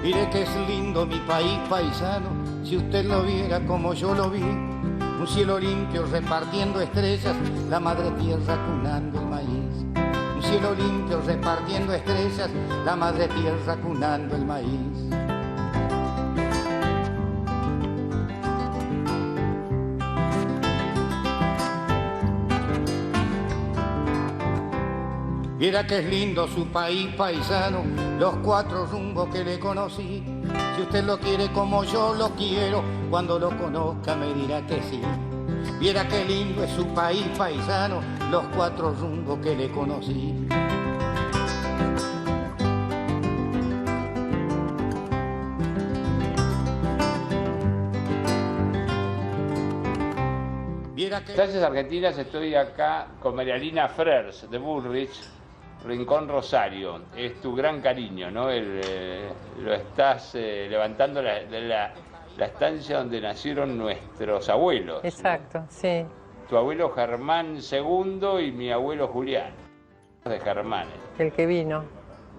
Mire que es lindo mi país paisano, si usted lo viera como yo lo vi. Un cielo limpio repartiendo estrellas, la madre tierra cunando el maíz. Un cielo limpio repartiendo estrellas, la madre tierra cunando el maíz. Viera que es lindo su país paisano, los cuatro rumbos que le conocí. Si usted lo quiere como yo lo quiero, cuando lo conozca me dirá que sí. Viera qué lindo es su país paisano, los cuatro rumbos que le conocí. Estancias Argentinas, estoy acá con Marialina Frers de Bullrich, Rincón Rosario. Es tu gran cariño, ¿no? Lo estás levantando de la estancia donde nacieron nuestros abuelos. Exacto, ¿no? Sí. Tu abuelo Germán II y mi abuelo Julián, de Germanes. El que vino.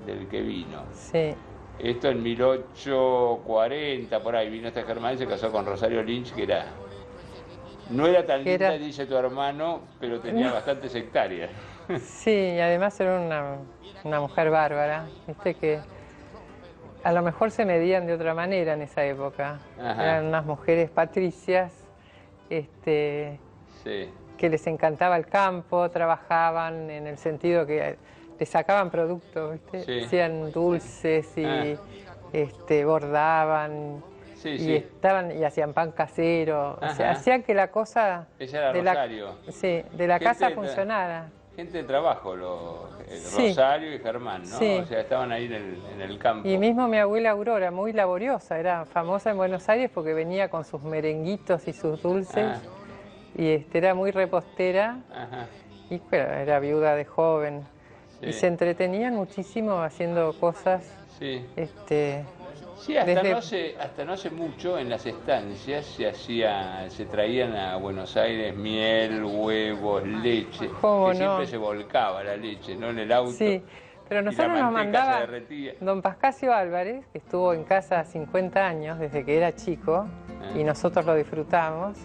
Del que vino. Sí. Esto en 1840, por ahí, vino este Germán y se casó con Rosario Lynch, que era... No era tan linda, dice tu hermano, pero tenía bastantes hectáreas. Sí, y además era una mujer bárbara. Viste que a lo mejor se medían de otra manera en esa época. Ajá. Eran unas mujeres patricias, sí, que les encantaba el campo, trabajajaban en el sentido que les sacaban productos, ¿viste? Sí. Hacían dulces y bordaban. Sí, y sí. Y hacían pan casero, o sea, hacían que la cosa de la casa funcionara. Gente de trabajo, Rosario y Germán, ¿no? Sí. O sea, estaban ahí en el campo. Y mismo mi abuela Aurora, muy laboriosa, era famosa en Buenos Aires porque venía con sus merenguitos y sus dulces, y era muy repostera, y bueno, era viuda de joven, y se entretenían muchísimo haciendo cosas. Sí. Sí, hasta no hace mucho en las estancias se traían a Buenos Aires miel, huevos, leche, siempre se volcaba la leche, ¿no? En el auto. Sí, pero nosotros nos mandaba don Pascasio Álvarez, que estuvo en casa 50 años desde que era chico, y nosotros lo disfrutamos,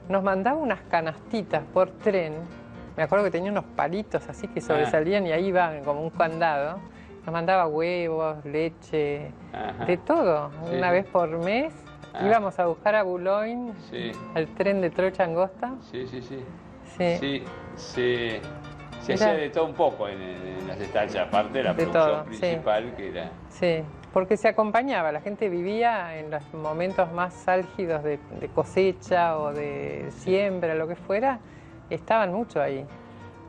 nos mandaba unas canastitas por tren. Me acuerdo que tenía unos palitos así que sobresalían y ahí iban como un candado. Nos mandaba huevos, leche, de todo. Sí. Una vez por mes íbamos a buscar a Boulogne, al tren de Trocha Angosta. Se hacía de todo un poco en las estancias, aparte de la producción principal que era... Sí, porque se acompañaba, la gente vivía en los momentos más álgidos de cosecha o de siembra, lo que fuera, estaban mucho ahí.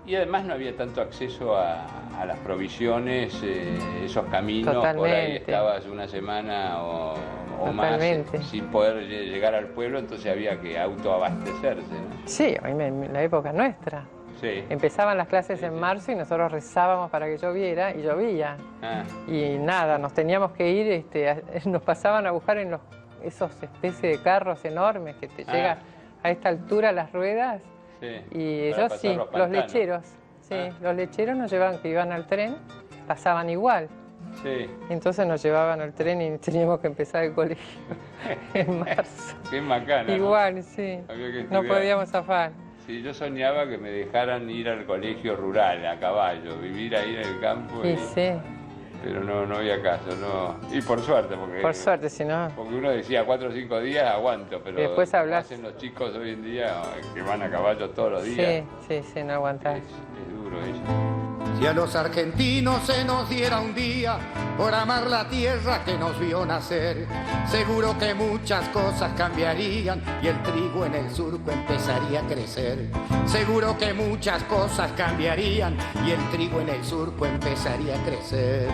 Y además no había tanto acceso a las provisiones, esos caminos, por ahí estabas una semana o más sin poder llegar al pueblo, entonces había que autoabastecerse, ¿no? Sí, en la época nuestra. Sí. Empezaban las clases en marzo y nosotros rezábamos para que lloviera y llovía. Y nada, nos teníamos que ir, nos pasaban a buscar en esos especies de carros enormes que te llegan a esta altura las ruedas. Y ellos los lecheros, los lecheros nos llevaban, que iban al tren, pasaban igual. Entonces nos llevaban al tren y teníamos que empezar el colegio en marzo. Qué macana, igual, ¿no? No podíamos zafar. Sí, yo soñaba que me dejaran ir al colegio rural, a caballo, vivir ahí en el campo. Pero no había caso, no. Y por suerte, porque... Por suerte, si no... Porque uno decía 4 o 5 días, aguanto, pero después hacen los chicos hoy en día que van a caballo todos los días. Sí, no aguantar. Es duro eso. Si a los argentinos se nos diera un día por amar la tierra que nos vio nacer, seguro que muchas cosas cambiarían y el trigo en el surco empezaría a crecer. Seguro que muchas cosas cambiarían y el trigo en el surco empezaría a crecer.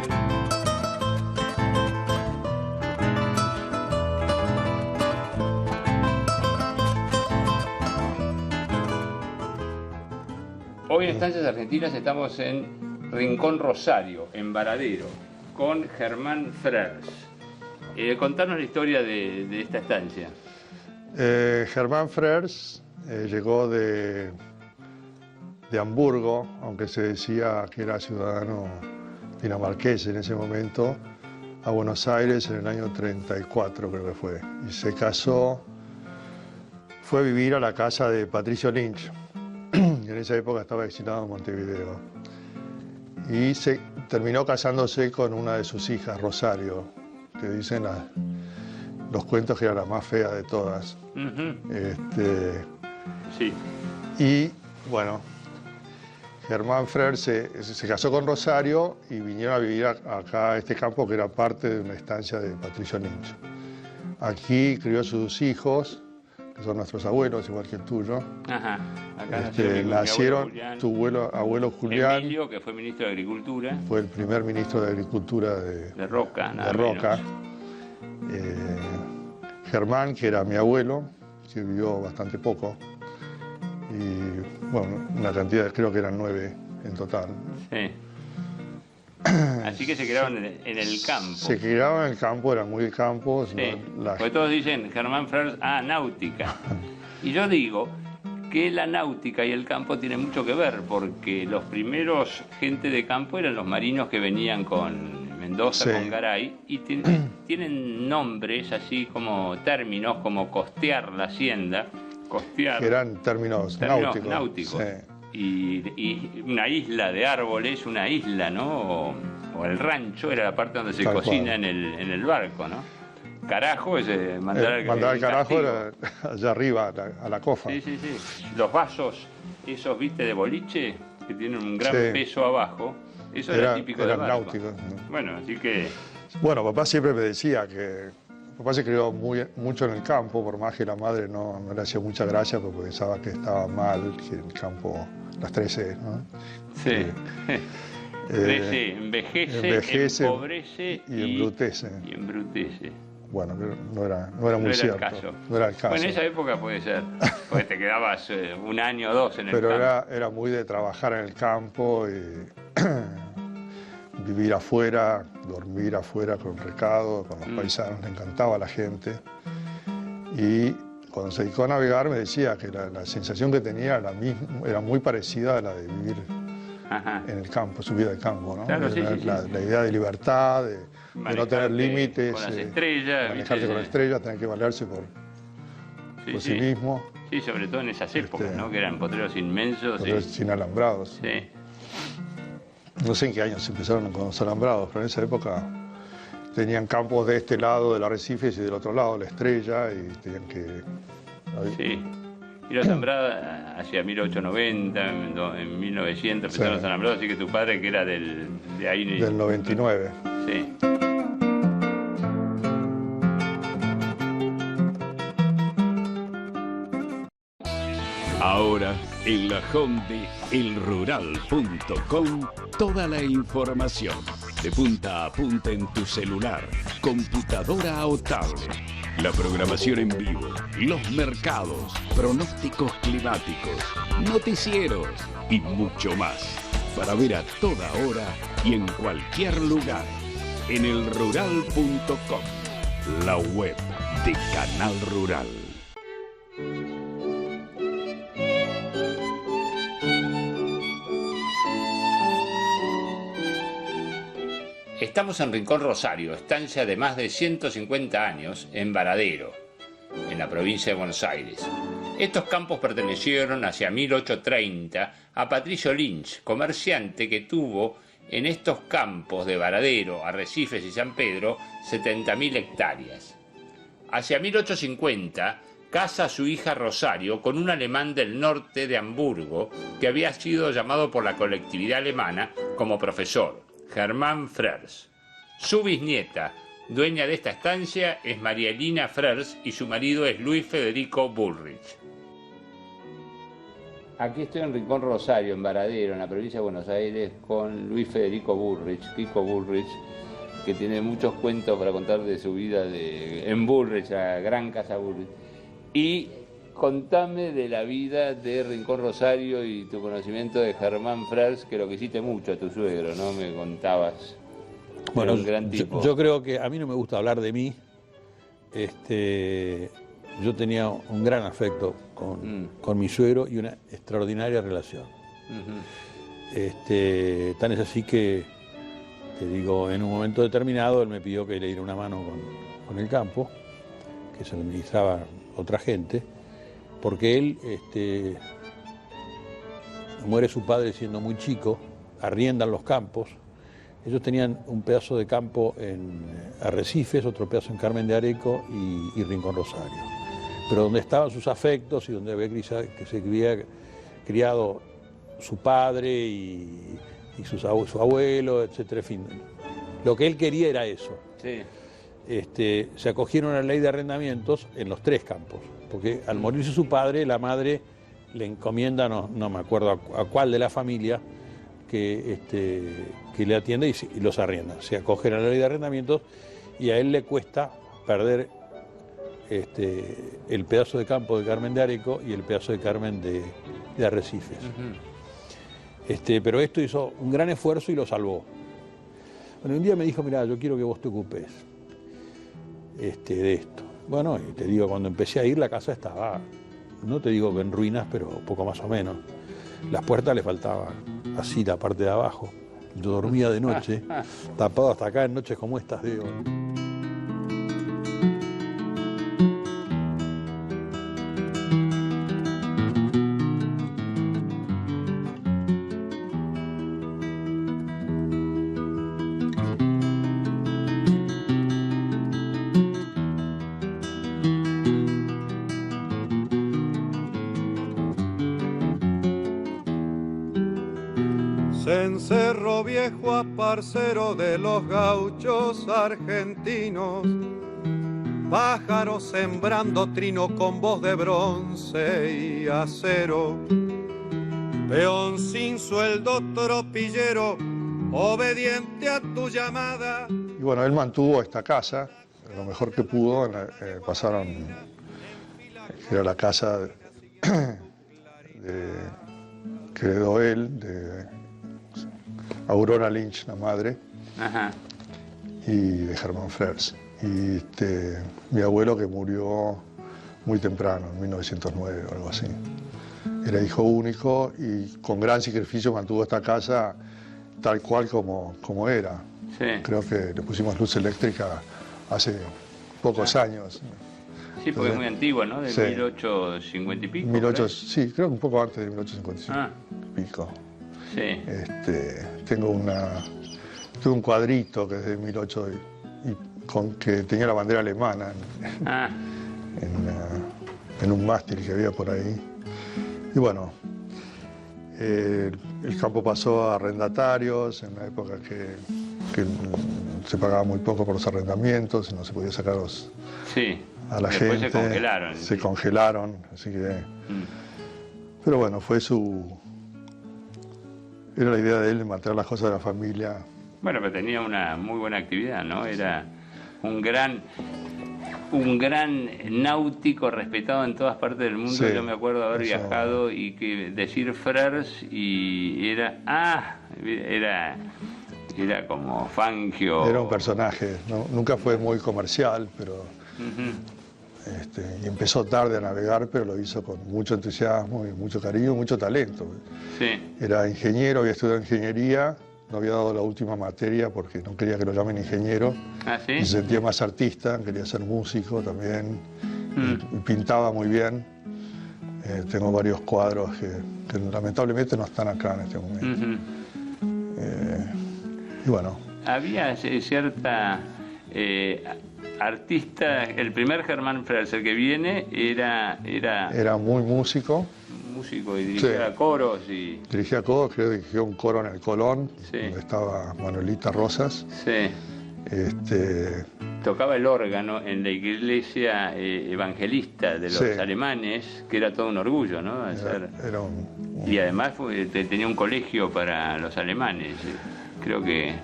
Hoy en Estancias Argentinas estamos en Rincón Rosario, en Varadero, con Germán Frers. Contanos la historia de esta estancia. Germán Frers llegó de Hamburgo, aunque se decía que era ciudadano dinamarqués en ese momento, a Buenos Aires en el año 34, creo que fue. Y se casó, fue a vivir a la casa de Patricio Lynch. En esa época estaba exilado en Montevideo. Y terminó casándose con una de sus hijas, Rosario, que dicen los cuentos que era la más fea de todas. Sí. Y bueno, Germán Freire se casó con Rosario y vinieron a vivir acá a este campo que era parte de una estancia de Patricio Lynch. Aquí crió sus hijos, que son nuestros abuelos, igual que el tuyo. Ajá. Acá nacieron tu abuelo Julián. Emilio, que fue ministro de Agricultura. Fue el primer ministro de Agricultura de Roca. De Roca. Germán, que era mi abuelo, que vivió bastante poco. Y bueno, una cantidad, creo que eran 9 en total. Sí. Así que se quedaban en el campo. Se quedaban en el campo, eran muy de campo. Sí. Porque todos dicen Germán Freire, náutica. Y yo digo que la náutica y el campo tienen mucho que ver, porque los primeros gente de campo eran los marinos que venían con Mendoza, sí, con Garay, y tienen nombres así como términos como costear la hacienda. Costear, que eran términos náuticos. Sí. Y una isla de árboles, una isla, ¿no? O el rancho era la parte donde se cocina en el barco, ¿no? Carajo es mandar al carajo era allá arriba, a la cofa. Sí, sí, sí. Los vasos, esos, viste, de boliche, que tienen un gran peso abajo, eso era típico de barco. Náuticos. Bueno, así que... Bueno, papá siempre me decía que... Papá se crió mucho en el campo, por más que la madre no le hacía mucha gracia porque pensaba que estaba mal, que en el campo, las 13, ¿no? Sí. Crece, envejece, empobrece y embrutece. Y embrutece. Bueno, no era muy cierto. No era el caso. Bueno, en esa época puede ser, porque te quedabas un año o dos en el campo. Pero era muy de trabajar en el campo y vivir afuera, dormir afuera con recado, con los paisanos, le encantaba a la gente. Y cuando se dedicó a navegar me decía que la sensación que tenía era muy parecida a la de vivir en el campo, su vida de campo, ¿no? Claro, la idea de libertad, de no tener límites, con las estrellas, manejarse con las estrellas, tener que valerse por sí mismo. Sí, sobre todo en esas épocas, ¿no? Que eran potreros inmensos. Potreros sin alambrados. Sí. No sé en qué años empezaron con los alambrados, pero en esa época tenían campos de este lado del arrecife y del otro lado la estrella y tenían que... Sí, y los alambrados hacia 1890, en 1900 empezaron los alambrados, así que tu padre que era de ahí... Del 99. Sí. Ahora, en la home de elrural.com, toda la información, de punta a punta en tu celular, computadora o tablet. La programación en vivo, los mercados, pronósticos climáticos, noticieros y mucho más. Para ver a toda hora y en cualquier lugar. En elrural.com, la web de Canal Rural. Estamos en Rincón Rosario, estancia de más de 150 años en Varadero, en la provincia de Buenos Aires. Estos campos pertenecieron hacia 1830 a Patricio Lynch, comerciante que tuvo en estos campos de Varadero, Arrecifes y San Pedro 70.000 hectáreas. Hacia 1850 casa a su hija Rosario con un alemán del norte de Hamburgo que había sido llamado por la colectividad alemana como profesor, Germán Freire. Su bisnieta, dueña de esta estancia, es María Elina Freire y su marido es Luis Federico Bullrich. Aquí estoy en Rincón Rosario, en Varadero, en la provincia de Buenos Aires, con Luis Federico Bullrich, Kiko Bullrich, que tiene muchos cuentos para contar de su vida en Bullrich, la gran casa Bullrich. Y contame de la vida de Rincón Rosario y tu conocimiento de Germán Freire, que lo quisiste mucho a tu suegro, ¿no? Me contabas. Bueno, un gran tipo. Yo creo que a mí no me gusta hablar de mí. Yo tenía un gran afecto con mi suegro y una extraordinaria relación. Tan es así que en un momento determinado él me pidió que le diera una mano con el campo, que se lo administraba otra gente, porque él muere su padre siendo muy chico, arriendan los campos. Ellos tenían un pedazo de campo en Arrecifes, otro pedazo en Carmen de Areco y Rincón Rosario. Pero donde estaban sus afectos y donde se había criado su padre y su abuelo, etcétera, en fin. Lo que él quería era eso. Sí. Se acogieron a la ley de arrendamientos en los 3 campos, porque al morirse su padre, la madre le encomienda, no me acuerdo a cuál de la familia, que le atiende y los arrienda. Se acogen a la ley de arrendamientos y a él le cuesta perder el pedazo de campo de Carmen de Areco y el pedazo de Carmen de Arrecifes. Pero esto hizo un gran esfuerzo y lo salvó. Bueno, un día me dijo, mirá, yo quiero que vos te ocupes de esto. Bueno, y te digo, cuando empecé a ir, la casa estaba, no te digo que en ruinas, pero poco más o menos. Las puertas le faltaban así, la parte de abajo. Yo dormía de noche, tapado hasta acá en noches como estas, digo. Cencerro viejo aparcero de los gauchos argentinos, pájaros sembrando trino con voz de bronce y acero, peón sin sueldo tropillero, obediente a tu llamada. Y bueno, él mantuvo esta casa, lo mejor que pudo, pasaron, era la casa que heredó él, de Aurora Lynch, la madre, Ajá. y de Germán Frers. Y mi abuelo, que murió muy temprano, en 1909 o algo así. Era hijo único y con gran sacrificio mantuvo esta casa tal cual como era. Sí. Creo que le pusimos luz eléctrica hace pocos años. Sí, porque es muy antigua, ¿no? De 1850 y pico. Sí, creo que un poco antes de 1855 y pico. Sí. Tengo un cuadrito que es de 1800 que tenía la bandera alemana en un mástil que había por ahí. Y bueno, el campo pasó a arrendatarios en una época que se pagaba muy poco por los arrendamientos y no se podía sacar a la Después gente. Se congelaron, así que... Pero bueno, era la idea de él de mantener las cosas de la familia. Bueno, pero tenía una muy buena actividad, ¿no? Era un gran náutico respetado en todas partes del mundo. Sí, yo me acuerdo de haber viajado y que decir Frers y era como Fangio. Era un personaje, ¿no? Nunca fue muy comercial, pero y empezó tarde a navegar, pero lo hizo con mucho entusiasmo y mucho cariño, mucho talento. Sí. Era ingeniero, había estudiado ingeniería, no había dado la última materia porque no quería que lo llamen ingeniero. ¿Sí? Y se sentía más artista, quería ser músico también, y pintaba muy bien. Tengo varios cuadros que lamentablemente no están acá en este momento. Y bueno. Había cierta artista, el primer Germán Frers, el que viene, era muy músico. Músico y dirigía coros. Dirigía coros, creo que dirigió un coro en el Colón, donde estaba Manuelita Rosas. Sí. Tocaba el órgano en la iglesia evangelista de los alemanes, que era todo un orgullo, ¿no? Y además tenía un colegio para los alemanes. Creo que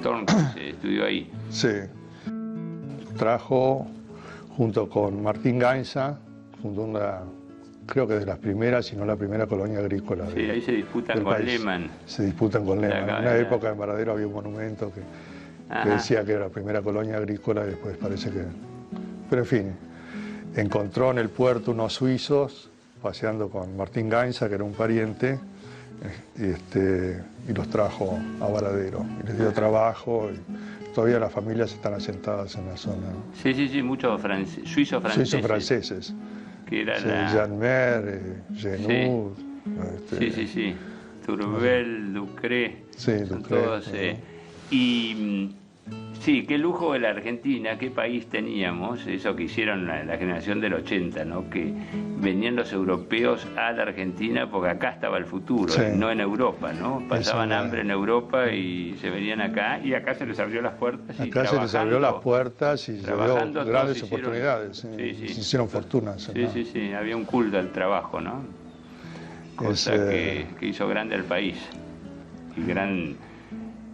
Tornquist estudió ahí. Sí. Trajo, junto con Martín Gainza, fundó creo que de las primeras, si no la primera colonia agrícola. Ahí se disputan con Lehmann. Se disputan con Lehmann. En una época en Varadero había un monumento que decía que era la primera colonia agrícola y después parece que... Pero en fin, encontró en el puerto unos suizos paseando con Martín Gainza, que era un pariente, y los trajo a Varadero. Y les dio trabajo y todavía las familias están asentadas en la zona. Sí, sí, sí, muchos suizos franceses. Suizos franceses. Que era sí, Jean Mer, Genoud. Sí, sí, sí. Turbel, Ducré. Sí, Ducré. Todos, y sí, qué lujo de la Argentina, qué país teníamos, eso que hicieron la generación del 80, ¿no? Que venían los europeos a la Argentina porque acá estaba el futuro, sí. No en Europa, ¿no? Pasaban hambre en Europa y se venían acá, y acá se les abrió las puertas. Acá se les abrió las puertas y se dio grandes oportunidades, sí, sí. Se hicieron fortunas. Sí, ¿no? Sí, sí, había un culto al trabajo, ¿no? Cosa que hizo grande al país, y gran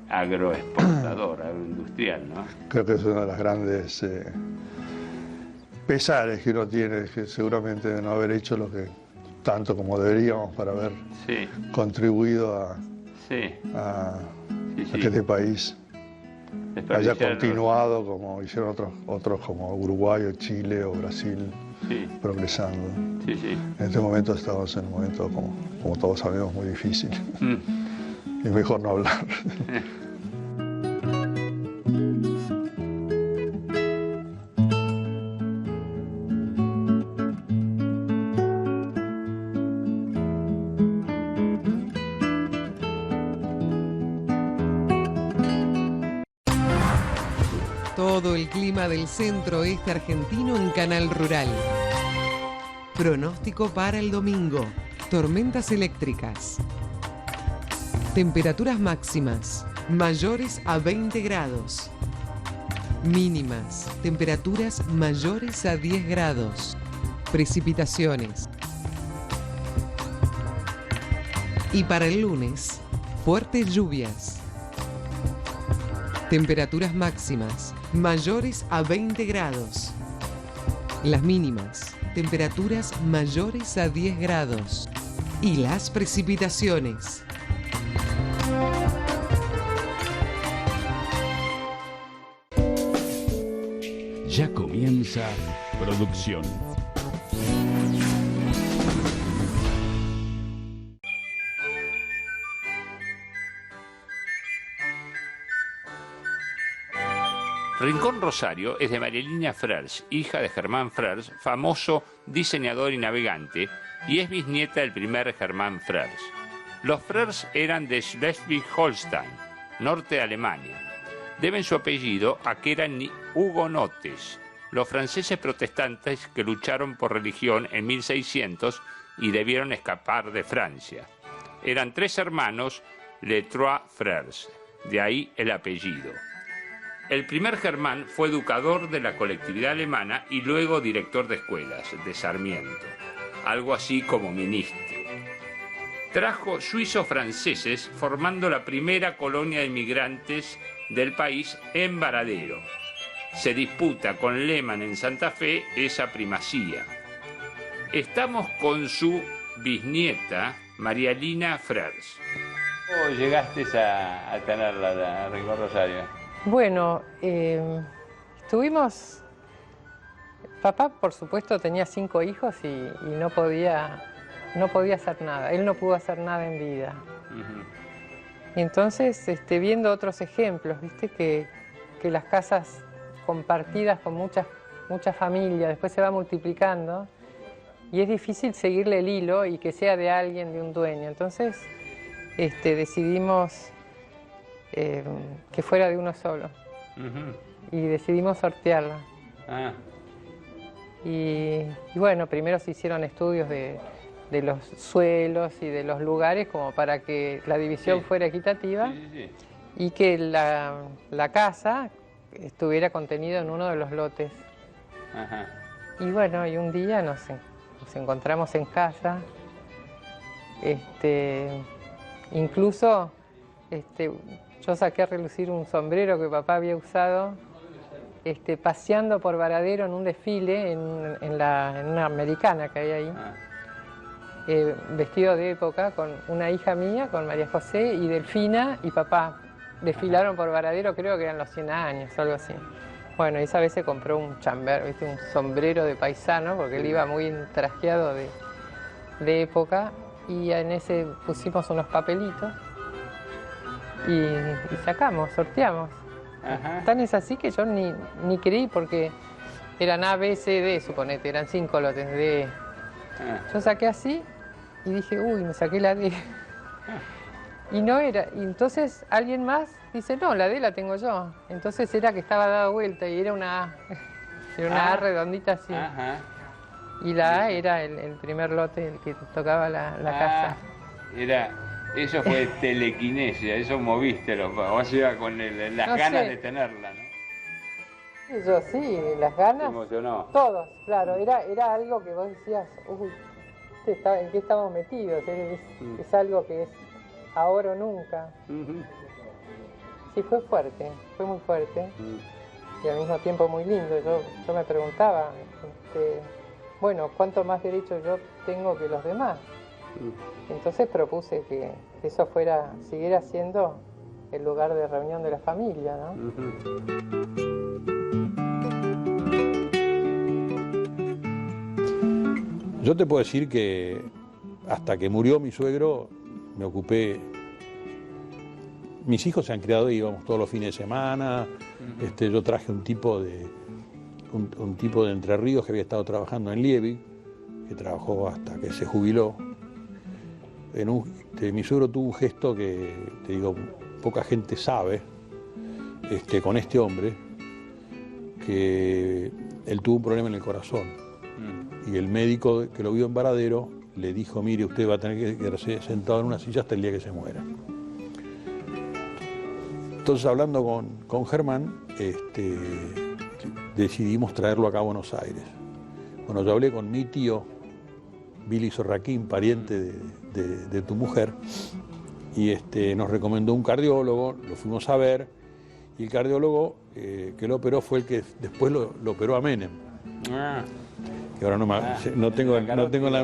agroexportador, agroindustrial, ¿no? Creo que es uno de los grandes pesares que uno tiene, que seguramente de no haber hecho lo que tanto como deberíamos para haber contribuido a que este país haya continuado como hicieron otros como Uruguay o Chile o Brasil, progresando. Sí, sí. En este momento estamos en un momento, como todos sabemos, muy difícil. Es mejor no hablar. Todo el clima del centro-oeste argentino en Canal Rural. Pronóstico para el domingo. Tormentas eléctricas. Temperaturas máximas, mayores a 20 grados. Mínimas, temperaturas mayores a 10 grados. Precipitaciones. Y para el lunes, fuertes lluvias. Temperaturas máximas, mayores a 20 grados. Las mínimas, temperaturas mayores a 10 grados. Y las precipitaciones. Ya comienza producción. Rincón Rosario es de Marielina Frers, hija de Germán Frers, famoso diseñador y navegante, y es bisnieta del primer Germán Frers. Los Frers eran de Schleswig-Holstein, norte de Alemania. Deben su apellido a que eran hugonotes, los franceses protestantes que lucharon por religión en 1600 y debieron escapar de Francia. Eran 3 hermanos, les Trois Frères, de ahí el apellido. El primer Germán fue educador de la colectividad alemana y luego director de escuelas, de Sarmiento, algo así como ministro. Trajo suizos franceses formando la primera colonia de inmigrantes del país en Varadero. Se disputa con Lehmann en Santa Fe esa primacía. Estamos con su bisnieta, Marielina Frers. ¿Cómo llegaste a tenerla, a Rincón Rosario? Bueno, estuvimos... Papá, por supuesto, tenía 5 hijos y no podía hacer nada. Él no pudo hacer nada en vida. Y entonces, viendo otros ejemplos, viste que las casas compartidas con muchas familias, después se va multiplicando y es difícil seguirle el hilo y que sea de alguien, de un dueño. Entonces, decidimos que fuera de uno solo. Y decidimos sortearla. Y bueno, primero se hicieron estudios de los suelos y de los lugares como para que la división fuera equitativa y que la casa estuviera contenida en uno de los lotes. Y bueno, y un día nos encontramos en casa, incluso yo saqué a relucir un sombrero que papá había usado paseando por Varadero en un desfile en una americana que hay ahí. Vestido de época, con una hija mía, con María José, y Delfina y papá. Desfilaron por Varadero, creo que eran los 100 años, algo así. Bueno, esa vez se compró un chamber, ¿viste? Un sombrero de paisano, porque él iba muy trajeado de época. y en ese pusimos unos papelitos y sacamos, sorteamos. Ajá. Tan es así que yo ni creí porque eran A, B, C, D, suponete, eran 5 lotes de... Yo saqué así y dije, uy, me saqué la D. Y no era, y entonces alguien más dice, no, la D la tengo yo. Entonces era que estaba dada vuelta y era una A, era una A redondita así. Ajá. Y la A era el primer lote, el que tocaba la casa. Eso fue telequinesia, eso moviste, vos ibas con las No ganas sé. de tenerla, ¿no? Y yo sí, las ganas. Te emocionó. Todos, claro, era algo que vos decías, uy, ¿en qué estamos metidos? Es algo que es ahora o nunca. Sí, fue fuerte, fue muy fuerte. Y al mismo tiempo muy lindo. Yo me preguntaba, bueno, ¿cuánto más derecho yo tengo que los demás? Entonces propuse que eso siguiera siendo el lugar de reunión de la familia, ¿no? Yo te puedo decir que hasta que murió mi suegro me ocupé. Mis hijos se han criado y íbamos todos los fines de semana. Yo traje un tipo de Entre Ríos que había estado trabajando en Liebig, que trabajó hasta que se jubiló. Mi suegro tuvo un gesto que, te digo, poca gente sabe, con este hombre, que él tuvo un problema en el corazón. Y el médico que lo vio en Varadero le dijo, mire, usted va a tener que quedarse sentado en una silla hasta el día que se muera. Entonces, hablando con Germán, decidimos traerlo acá a Buenos Aires. Bueno, yo hablé con mi tío, Billy Sorraquín, pariente de tu mujer, y nos recomendó un cardiólogo, lo fuimos a ver, y el cardiólogo que lo operó fue el que después lo operó a Menem. Que ahora no tengo la...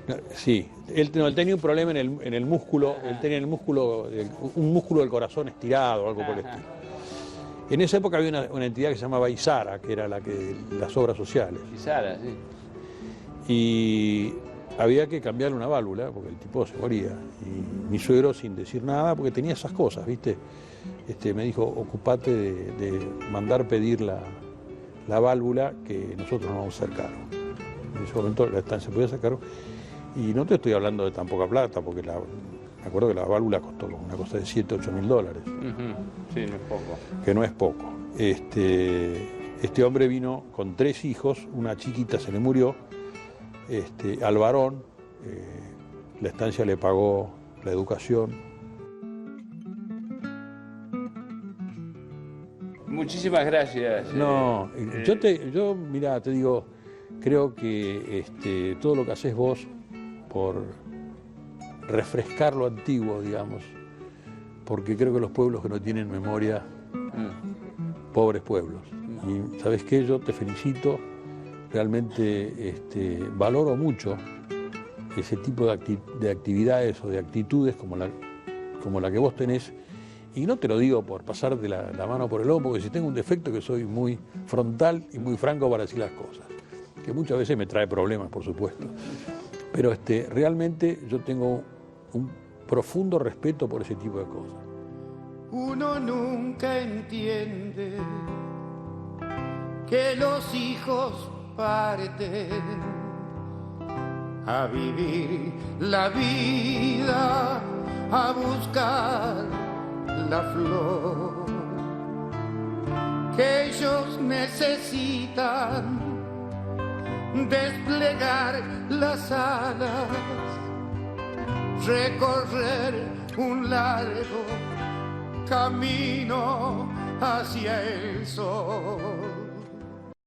No, sí, él tenía un problema en el músculo, él tenía un músculo del corazón estirado o algo por el estilo. En esa época había una entidad que se llamaba ISARA, que era las obras sociales. ISARA, sí. Y había que cambiarle una válvula, porque el tipo se moría. Y mi suegro, sin decir nada, porque tenía esas cosas, ¿viste? Me dijo, ocupate de mandar pedir la válvula, que nosotros no vamos a hacer cargo. En ese momento la estancia podía hacer cargo. Y no te estoy hablando de tan poca plata, porque me acuerdo que la válvula costó como una cosa de $7.000 o $8.000. Sí, no es poco. Que no es poco. Este hombre vino con 3 hijos, una chiquita se le murió, al varón, la estancia le pagó la educación. Muchísimas gracias. No, yo mira, te digo, creo que todo lo que haces vos por refrescar lo antiguo, digamos, porque creo que los pueblos que no tienen memoria, pobres pueblos. Y ¿sabes qué? Yo te felicito, realmente valoro mucho ese tipo de actividades o de actitudes como la que vos tenés. Y no te lo digo por pasarte la mano por el ojo, porque si tengo un defecto que soy muy frontal y muy franco para decir las cosas, que muchas veces me trae problemas, por supuesto. Pero realmente yo tengo un profundo respeto por ese tipo de cosas. Uno nunca entiende que los hijos parten a vivir la vida, a buscar la flor que ellos necesitan, desplegar las alas, recorrer un largo camino hacia el sol.